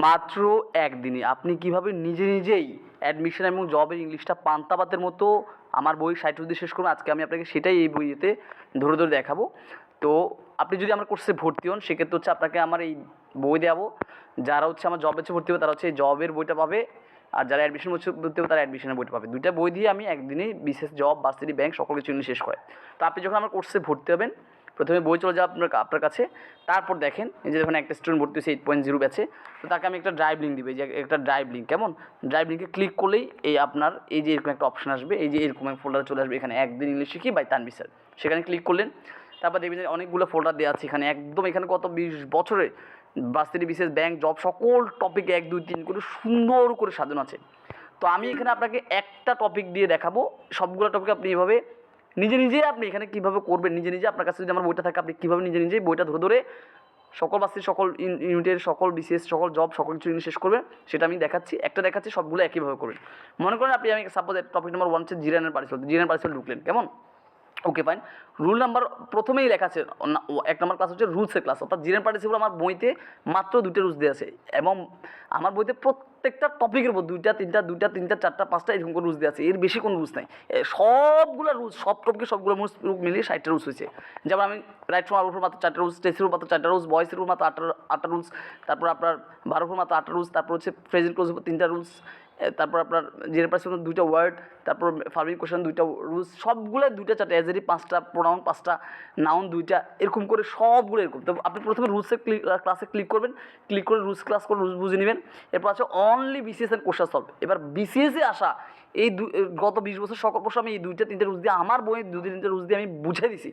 মাত্র একদিনে আপনি কীভাবে নিজে নিজেই অ্যাডমিশন এবং জবের ইংলিশটা পান্তাভাতের মতো আমার বই 60 রুল দিয়ে শেষ করুন। আজকে আমি আপনাকে সেটাই এই বইতে ধরে ধরে দেখাবো। তো আপনি যদি আমার কোর্সে ভর্তি হন সেক্ষেত্রে হচ্ছে আপনাকে আমার এই বই দেওয়াবো। যারা হচ্ছে আমার জব বেছে ভর্তি হবে তারা হচ্ছে এই জবের বইটা পাবে, আর যারা অ্যাডমিশন ভর্তি হবে তারা অ্যাডমিশনের বইটা পাবে। দুইটা বই দিয়ে আমি একদিনেই বিশেষ জব, ভার্সিটি, ব্যাংক সকল কিছু ইংলিশ শেষ করে। তো আপনি যখন আমার কোর্সে ভর্তি হবেন প্রথমে বই চলে যাবে আপনার কাছে। তারপর দেখেন এই যে যখন একটা স্টুডেন্ট ভর্তি হচ্ছে 8.0 ব্যাচে, তো তাকে আমি একটা ড্রাইভ লিঙ্ক দিবে, যে একটা ড্রাইভ লিঙ্ক, কেমন ড্রাইভ লিঙ্কে ক্লিক করলেই এই আপনার এই যে এরকম একটা অপশন আসবে, এই যে এরকম এক ফোল্ডার চলে আসবে, এখানে একদিন ইংলিশ শিখি বাই তানভীর স্যার। সেখানে ক্লিক করলেন, তারপর দেখবেন যে অনেকগুলো ফোল্ডার দেওয়া আছে এখানে, একদম এখানে গত 20 বছরে ভার্সিটি, বিশেষ, ব্যাংক, জব সকল টপিকে 1, 2, 3 করে সুন্দর করে সাজানো আছে। তো আমি এখানে আপনাকে একটা টপিক দিয়ে দেখাবো, সবগুলো টপিক আপনি এভাবে নিজে নিজেই আপনি এখানে কীভাবে করবেন, নিজে নিজে আপনার কাছে যদি আমার বইটা থাকে আপনি কীভাবে নিজে নিজেই বইটা ধরে ধরে সকল ভার্সিটির সকল ইউনিটের সকল বিসিএস সকল জব সকল কিছু শেষ করবেন, সেটা আমি দেখাচ্ছি। একটা দেখাচ্ছি, সবগুলো একইভাবে করবেন। মনে করেন আপনি, আমি সাপোজ টপিক নাম্বার 1 হচ্ছে জিরানের পার্টিসিপেল, জিরানের পার্টিসিপেল ঢুকলেন, কেমন, ওকে ফাইন। রুল নাম্বার প্রথমেই লেখা আছে 1 নম্বর ক্লাস হচ্ছে রুলসের ক্লাস, অর্থাৎ জিরেন পার্টিসিপল আমার বইতে মাত্র 2টা রুলস দেওয়া আছে, এবং আমার বইতে প্রত্যেকটা টপিকের উপর 2টা 3টা 2টা 3টা 4টা 5টা এরকম করে রুলস দেওয়া আছে, এর বেশি কোনো রুলস নাই। সবগুলো রুলস, সব টপিকে সবগুলো মিলিয়ে 60টা রুলস হয়েছে। যেমন আমি রাইট ফ্রম উপর মাত্র 4টা রুলস, টেস্টের উপর মাত্র 4টা রুলস, ভয়েসের উপর মাত্র 8টা রুলস, তারপর আপনার 12 উপর মাত্র 8টা রুলস, তারপর হচ্ছে প্রেজেন্ট ক্লোজ উপর 3টা রুলস, তারপর আপনার জিরেন পার্টিসিপল 2টা ওয়ার্ড, তারপর ফার্মিং কোয়েশন 2টা রুলস, সবগুলো 2টা 4টা, অ্যাজেরি 5টা, প্রোনাউন 5টা, নাউন 2টা, এরকম করে সবগুলো এরকম। তো আপনি প্রথমে রুলসের ক্লাসে ক্লিক করবেন, ক্লিক করে রুলস ক্লাস করে রুলস বুঝে নেবেন। এরপর আছে অনলি বিসিএস এর কোশ্চেন সলভ। এবার বিসিএসে আসা এই গত 20 বছর সকল প্রশ্ন আমি এই 2টা 3টা রুলস দিয়ে, আমার বইয়ের 2টা 3টা রুলস দিয়ে আমি বুঝাই দিছি।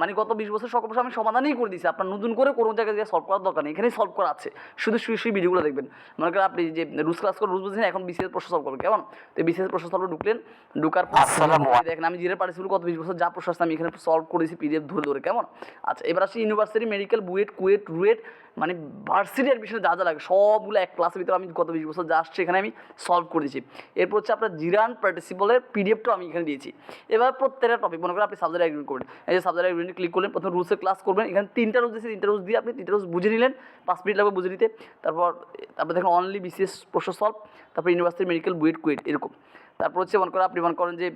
মানে গত 20 বছর সকল প্রশ্ন আমি সমাধানই করে দিয়েছি, আপনার নতুন করে কোনো জায়গায় দিয়ে সলভ করার দরকার নেই, এখানেই সলভ করা আছে। শুধু সেই ভিডিওগুলো দেখবেন। মনে করেন আপনি যে রুলস ক্লাস করে রুলস বুঝছেন, এখন বিসিএস প্রশ্ন সলভ করবেন, কেমন। তো বিসিএস প্রশ্ন সলভ ঢুকলেন, ঢুকার পর দেখেন আমি জিরের পার্টিসিপেল গত 20 বছর যা প্রশ্ন আসছে আমি এখানে সলভ করেছি পিডিএফ ধরে ধরে, কেমন। আচ্ছা, এবার আসি ইউনিভার্সিটি, মেডিকেল, বুয়েট, কুয়েট, রুয়েট, মানে ভার্সিটি অ্যাডমিশনে যা যা লাগে সবগুলো এক ক্লাসের ভিতরে আমি গত 20 বছর যা আসছে এখানে আমি সলভ করে দিয়েছি। এরপর হচ্ছে আপনার জিরান পার্টিসিপলের পিডিএফটাও আমি এখানে দিয়েছি। এবার প্রত্যেকটা টপিক মনে করেন আপনি সাবজেক্ট এগ্রিমেন্ট করবেন, এই যে সাবজেক্ট এগ্রিমেন্ট ক্লিক করলেন, প্রথমে রুলসের ক্লাস করবেন, এখানে 3টা রুলস দিয়েছি, 3টা রুলস দিয়ে আপনি 3টা রুলস বুঝে নিলেন, 5 মিনিট লাগবে বুঝে নিতে। তারপর দেখেন অনলি বিসিএস প্রশ্ন সলভ, তারপর ইউনিভার্সিটি, মেডিকেল, বুয়েট, কুয়েট, এরকম। তারপর হচ্ছে আপনি মনে করেন যে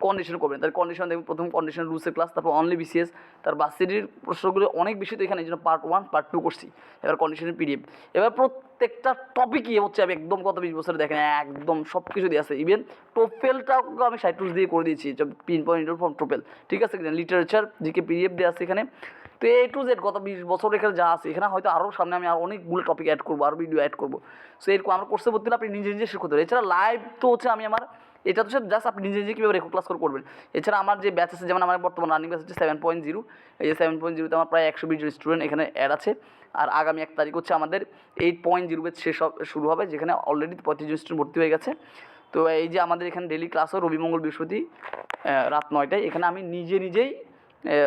কন্ডিশন করবেন, তার কন্ডিশন দেখবেন, প্রথম কন্ডিশন রুলসের ক্লাস, তারপর অনলি বিসিএস, তার ভার্সিটির প্রশ্নগুলো অনেক বেশি, তো এখানে এই জন্য পার্ট 1 পার্ট 2 করছি। এবার কন্ডিশনের পিডিএফ, এবার প্রত্যেকটা টপিকই হচ্ছে আমি একদম গত 20 বছরে দেখেন একদম সব কিছু দিয়ে আছে। ইভেন টোফেলটাও আমি 60 রুলস দিয়ে করে দিয়েছি, পিন পয়েন্ট ফ্রম টোফেল, ঠিক আছে কিনা। লিটারেচার জিকে পিডিএফ দেওয়া আছে এখানে। তো এ টু জেড গত 20 বছর এখানে যা আছে, এখানে হয়তো আরও সামনে আমি আর অনেকগুলো টপিক অ্যাড করবো, আরও ভিডিও অ্যাড করবো। সো এরকম আমার কোর্সে ভর্তি হলে আপনি নিজে নিজে শিখতে পারেন। এছাড়া লাইভ তো হচ্ছে আমি আমার, এটা তো জাস্ট আপনি নিজে নিজে কীভাবে রেকর্ড ক্লাস করে করবেন। এছাড়া আমার যে ব্যাচ আছে, যেমন আমার বর্তমান রানিং ব্যাচ হচ্ছে 7.0, এই যে 7.0তে আমার প্রায় 120 জন স্টুডেন্ট এখানে অ্যাড আছে। আর আগামী 1 তারিখ হচ্ছে আমাদের 8.0 ব্যাচ শুরু হবে, যেখানে অলরেডি 35 জন স্টুডেন্ট ভর্তি হয়ে গেছে। তো এই যে আমাদের এখানে ডেলি ক্লাস হয় রবি, মঙ্গল, বৃহস্পতি রাত 9টায়। এখানে আমি নিজে নিজেই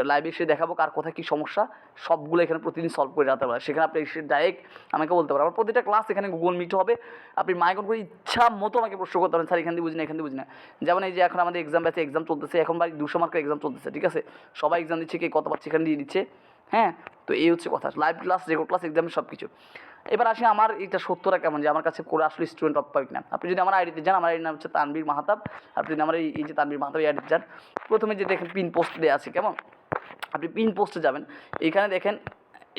লাইভে এসে দেখাবো কার কোথায় কী সমস্যা, সবগুলো এখানে প্রতিদিন সলভ করে যেতে পারে। সেখানে আপনি এসে ডাইরেক্ট আমাকে বলতে পারেন। আমার প্রতিটা ক্লাস এখানে গুগল মিট হবে, আপনি মাইকন করে ইচ্ছা মতো আমাকে প্রশ্ন করতে পারেন, স্যার এখান দিয়ে বুঝি না, এখান দিয়ে বুঝি না। যেমন এই যে এখন আমাদের এক্সাম ব্যাচে এক্সাম চলতেছে, এখন ভাই 200 মার্কের এক্সাম চলতেছে, ঠিক আছে। সবাই এক্সাম দিচ্ছে, কে কত পাচ্ছে এখানে দিয়ে দিচ্ছে, হ্যাঁ। তো এই হচ্ছে কথা, লাইভ ক্লাস, রেকর্ড ক্লাস, এক্সামের সব কিছু। এবার আসি আমার এটা সত্যটা কেমন, যে আমার কাছে করে আসলে স্টুডেন্ট টপ পাবে না। আপনি যদি আমার আইডিতে যান, আমার আইডির নাম হচ্ছে তানভীর মাহাতাব। আপনি যদি আমার এই যে তানভীর মাহাতাব আইডিতে যান, প্রথমে যে দেখেন পিন পোস্ট দেওয়া আছে, কেমন, আপনি পিন পোস্টে যাবেন, এইখানে দেখেন,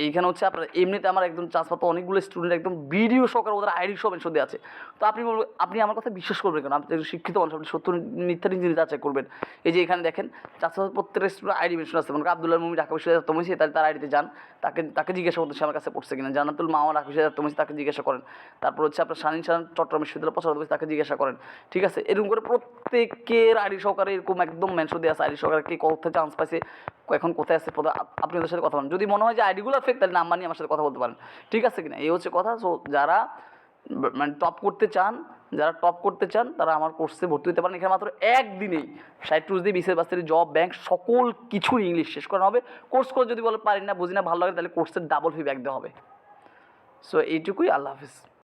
এইখানে হচ্ছে আপনার এমনিতে আমার একদম চাষপাতা অনেকগুলো স্টুডেন্ট একদম ভিডিও সহকারে ওদের আইডি সব এনশো দেওয়া আছে। তো আপনি বলবেন, আপনি আমার কথা বিশ্বাস করবেন কেন, আপনি শিক্ষিত মানুষ, আপনি সত্য মিথ্যা জিনিস যাচাই করবেন। এই যে এখানে দেখেন চাষপাতা প্রত্যেকটা স্টুডেন্ট আইডি মেনশন আছে, মানে আব্দুল্লাহ মুমি ঢাকা বিশ্ববিদ্যালয় তুমি তার আইডিতে যান, তাকে জিজ্ঞাসা করতে সে আমার কাছে পড়ছে কিনা। জান্নাতুল মামা ঢাকা বিশ্ববিদ্যালয় তুমি তাকে জিজ্ঞাসা করেন। তারপর হচ্ছে আপনার শানীন চট্টগ্রাম বিশ্ববিদ্যালয় পছন্দ তাকে জিজ্ঞাসা করেন, ঠিক আছে। এরকম করে প্রত্যেকের আইডি সহকারে এরকম একদম মেনশন দেওয়া আছে, আইডি সহকারে কে কোথায় চান্স পাইছে, এখন কোথায় আছে, আপনি ওদের সাথে কথা বলেন। যদি মনে হয় যে আইডিগুলো ফেক, তাহলে নাম্বার নিয়ে আমার সাথে কথা বলতে পারেন, ঠিক আছে কিনা। এই হচ্ছে কথা। সো যারা মানে টপ করতে চান তারা আমার কোর্সে ভর্তি হতে পারেন। এখানে মাত্র একদিনেই 60 রুলস দিয়ে বিসিএস ভার্সিটি, জব, ব্যাংক সকল কিছুর ইংলিশ শেষ করা হবে। কোর্স করে যদি বলে পারি না, বুঝি না, ভালো লাগে, তাহলে কোর্সের ডাবল ফি ব্যাক দেওয়া হবে। সো এইটুকুই, আল্লাহ হাফিজ।